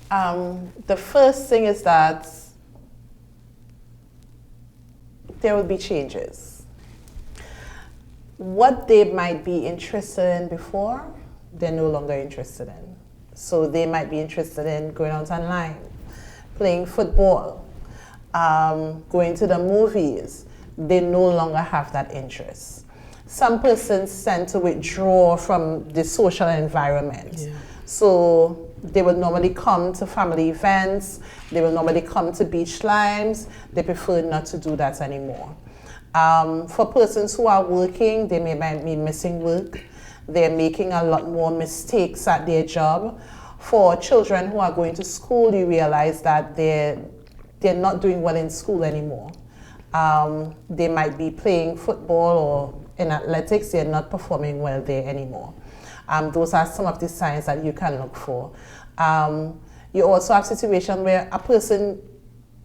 The first thing is that there will be changes. What they might be interested in before, they're no longer interested in. So they might be interested in going out online, playing football, going to the movies. They no longer have that interest. Some persons tend to withdraw from the social environment. So they will normally come to family events, they will normally come to beach limes. They prefer not to do that anymore. For persons who are working, they may be missing work. They're making a lot more mistakes at their job. For children who are going to school, you realize that they're not doing well in school anymore. They might be playing football or in athletics, they're not performing well there anymore. Those are some of the signs that you can look for. You also have situations where a person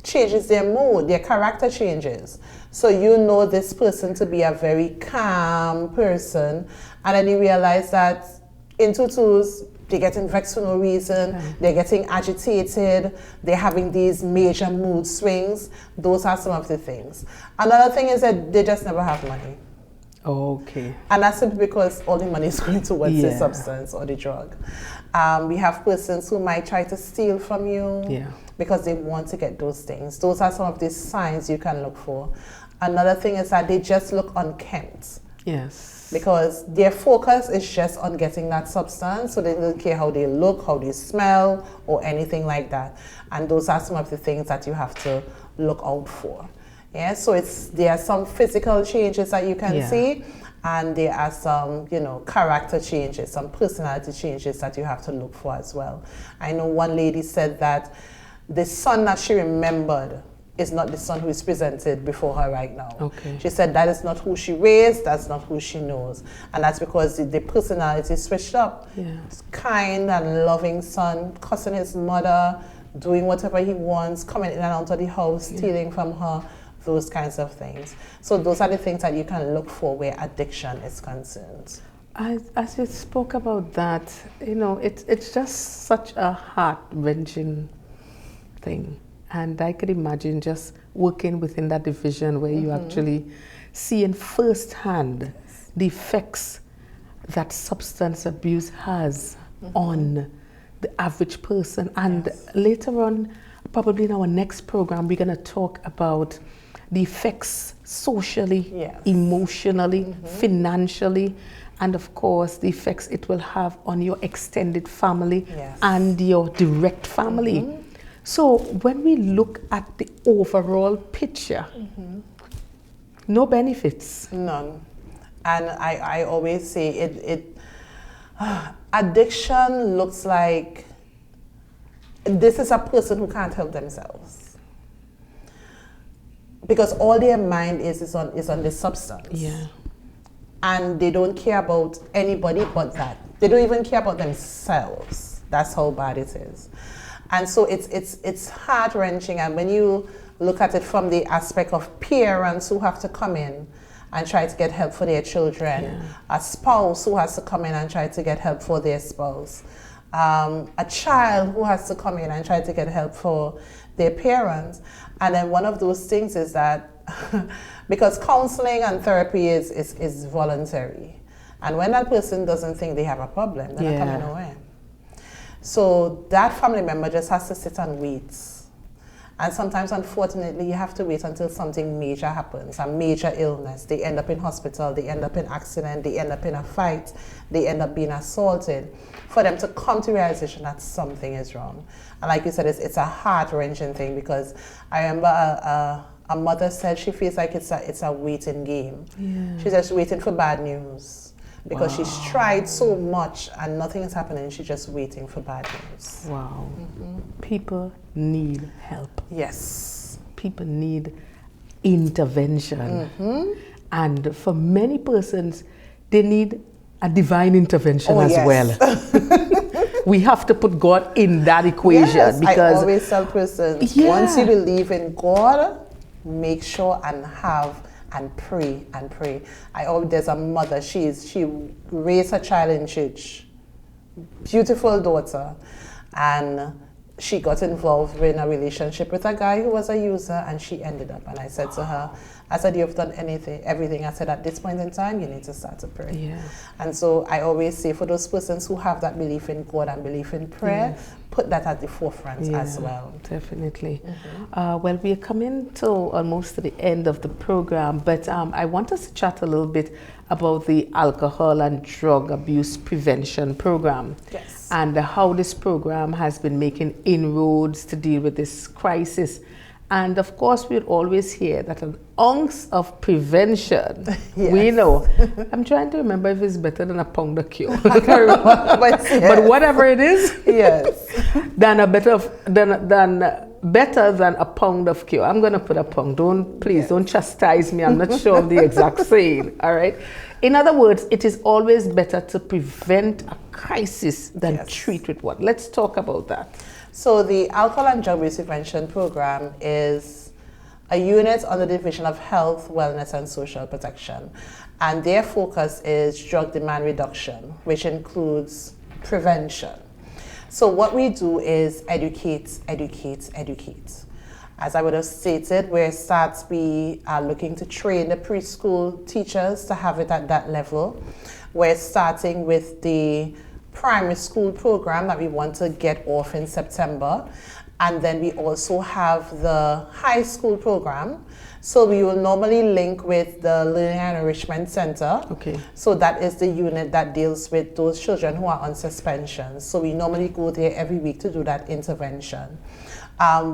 changes their mood, their character changes. So you know this person to be a very calm person, and then you realize that in tutus, they're getting vexed for no reason, they're getting agitated, they're having these major mood swings. Those are some of the things. Another thing is that they just never have money. Okay. And that's simply because all the money is going towards the Yeah. substance or the drug. We have persons who might try to steal from you Yeah. because they want to get those things. Those are some of the signs you can look for. Another thing is that they just look unkempt Yes. because their focus is just on getting that substance, so they don't care how they look, how they smell, or anything like that. And those are some of the things that you have to look out for. Yeah, so there are some physical changes that you can Yeah. see, and there are some, character changes, some personality changes that you have to look for as well. I know one lady said that the son that she remembered is not the son who is presented before her right now. Okay. She said that is not who she raised, that's not who she knows. And that's because the personality switched up. Yeah. Kind and loving son, cussing his mother, doing whatever he wants, coming in and out of the house, stealing from her, those kinds of things. So those are the things that you can look for where addiction is concerned. As you spoke about that, it's just such a heart-wrenching thing. And I could imagine just working within that division where you actually seeing firsthand the effects that substance abuse has on the average person. And later on, probably in our next program, we're going to talk about the effects socially, emotionally, financially, and of course the effects it will have on your extended family and your direct family. So when we look at the overall picture, no benefits. None. And I always say addiction looks like this is a person who can't help themselves. Because all their mind is on the substance. Yeah. And they don't care about anybody but that. They don't even care about themselves. That's how bad it is. And so it's heart-wrenching. And when you look at it from the aspect of parents who have to come in and try to get help for their children, a spouse who has to come in and try to get help for their spouse, a child who has to come in and try to get help for their parents. And then one of those things is that because counseling and therapy is voluntary. And when that person doesn't think they have a problem, they're not coming nowhere. So that family member just has to sit and wait. And sometimes, unfortunately, you have to wait until something major happens, a major illness. They end up in hospital, they end up in accident, they end up in a fight, they end up being assaulted, for them to come to realization that something is wrong. And like you said, it's a heart-wrenching thing, because I remember a mother said she feels like it's a waiting game. She's just waiting for bad news. Because she's tried so much and nothing is happening, she's just waiting for bad news. Wow. People need help. Yes. People need intervention. And for many persons, they need a divine intervention as well. We have to put God in that equation. Because I always tell persons, once you believe in God, make sure and have and pray and pray. There's a mother, she raised her child in church, beautiful daughter, and she got involved in a relationship with a guy who was a user, and she ended up. And I said to her, you've done everything. I said, at this point in time, you need to start to pray. And so I always say, for those persons who have that belief in God and belief in prayer, put that at the forefront as well. Definitely. Well, we are coming to almost to the end of the program, but I want us to chat a little bit about the alcohol and drug abuse prevention program. And how this program has been making inroads to deal with this crisis. And of course, we'll always hear that an ounce of prevention, we know. I'm trying to remember if it's better than a pound of cure. But whatever it is, better than a pound of cure. I'm going to put a pound. Please don't chastise me. I'm not sure of the exact saying. All right. In other words, it is always better to prevent a crisis than treat with one. Let's talk about that. So the Alcohol and Drug Abuse Prevention Program is a unit under the Division of Health, Wellness and Social Protection. And their focus is drug demand reduction, which includes prevention. So what we do is educate. As I would have stated, where it starts, we are looking to train the preschool teachers to have it at that level. We're starting with the primary school program that we want to get off in September. And then we also have the high school program. So we will normally link with the Learning and Enrichment Center. Okay. So that is the unit that deals with those children who are on suspension. So we normally go there every week to do that intervention.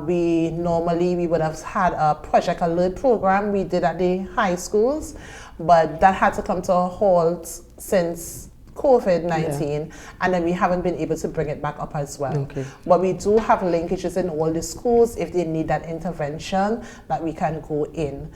We would have had a Project Alert program we did at the high schools, but that had to come to a halt since COVID-19, and then we haven't been able to bring it back up as well. Okay. But we do have linkages in all the schools if they need that intervention that we can go in.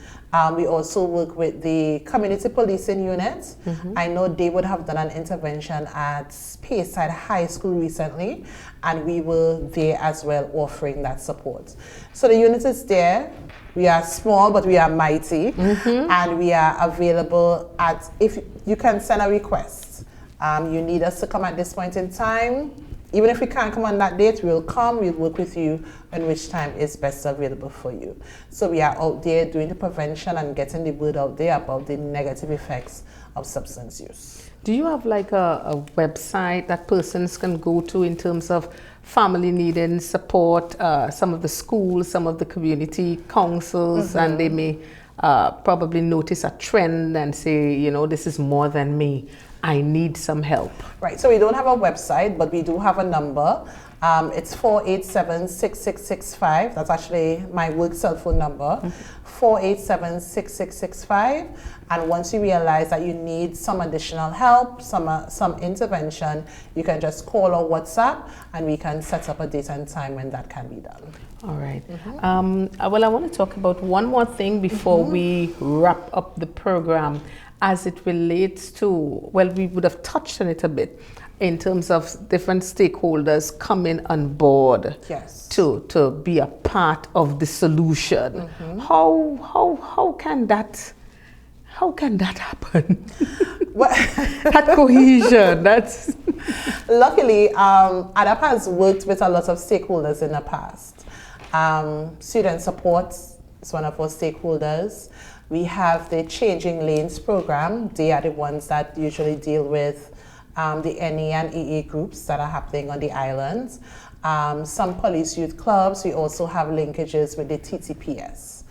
We also work with the community policing units. I know they would have done an intervention at Speyside High School recently, and we were there as well offering that support. So the unit is there. We are small, but we are mighty, and we are available if you can send a request. You need us to come at this point in time. Even if we can't come on that date, we'll come, we'll work with you on which time is best available for you. So we are out there doing the prevention and getting the word out there about the negative effects of substance use. Do you have like a website that persons can go to in terms of family needing support, some of the schools, some of the community councils, and they may probably notice a trend and say, you know, this is more than me. I need some help. Right, so we don't have a website, but we do have a number. It's 487-6665. That's actually my work cell phone number, 487-6665. And once you realize that you need some additional help, some intervention, you can just call or WhatsApp, and we can set up a date and time when that can be done. All right. Well, I want to talk about one more thing before we wrap up the program, as it relates to, well, we would have touched on it a bit in terms of different stakeholders coming on board to be a part of the solution. How can that happen? That cohesion, that's... Luckily, ADAP has worked with a lot of stakeholders in the past. Student support is one of our stakeholders. We have the Changing Lanes program. They are the ones that usually deal with the NE and EA groups that are happening on the islands. Some police youth clubs. We also have linkages with the TTPS.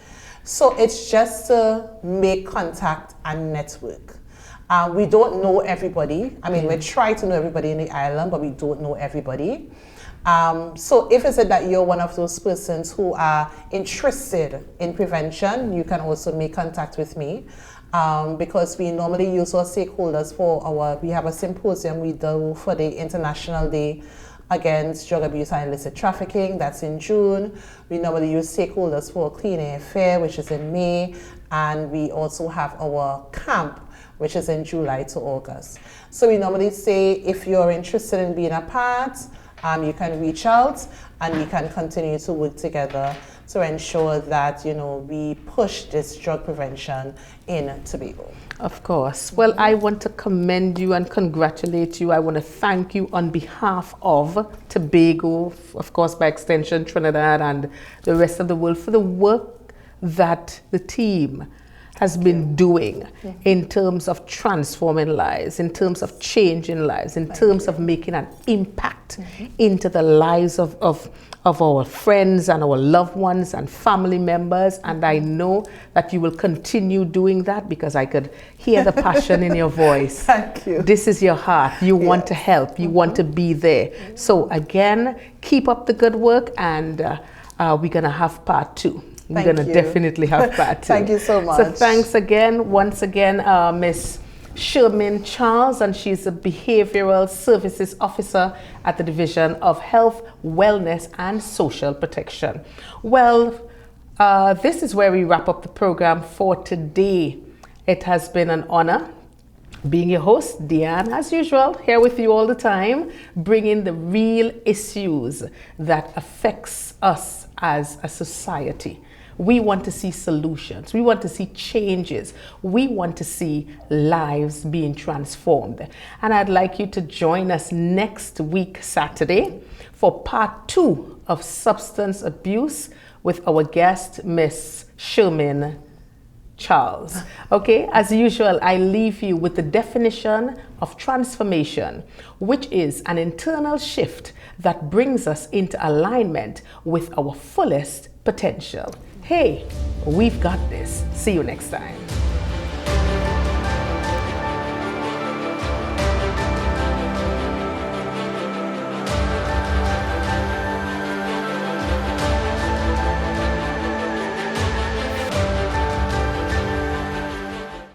So it's just to make contact and network. We don't know everybody. I mean, we try to know everybody in the island, but we don't know everybody. So if it's that you're one of those persons who are interested in prevention, you can also make contact with me, because we normally use our stakeholders we have a symposium we do for the International Day Against Drug Abuse and Illicit Trafficking. That's in June. We normally use stakeholders for Clean Air Fair, which is in May, and we also have our camp, which is in July to August. So we normally say, if you're interested in being a part, you can reach out, and we can continue to work together to ensure that, you know, we push this drug prevention in Tobago. Of course. Well, I want to commend you and congratulate you. I want to thank you on behalf of Tobago, of course, by extension, Trinidad and the rest of the world, for the work that the team has been doing in terms of transforming lives, in terms of changing lives, in terms of making an impact into the lives of our friends and our loved ones and family members. And I know that you will continue doing that, because I could hear the passion in your voice. Thank you. This is your heart. You want to help. You want to be there. So again, keep up the good work, and we're going to have part 2. We're going to definitely have part 2. Thank you so much. So thanks again, once again, Miss Shermin Charles, and she's a Behavioral Services Officer at the Division of Health, Wellness and Social Protection. Well, this is where we wrap up the program for today. It has been an honor being your host, Dianne, as usual, here with you all the time, bringing the real issues that affects us as a society. We want to see solutions. We want to see changes. We want to see lives being transformed. And I'd like you to join us next week, Saturday, for part 2 of substance abuse with our guest, Miss Shermin Charles. Okay, as usual, I leave you with the definition of transformation, which is an internal shift that brings us into alignment with our fullest potential. Hey, we've got this. See you next time.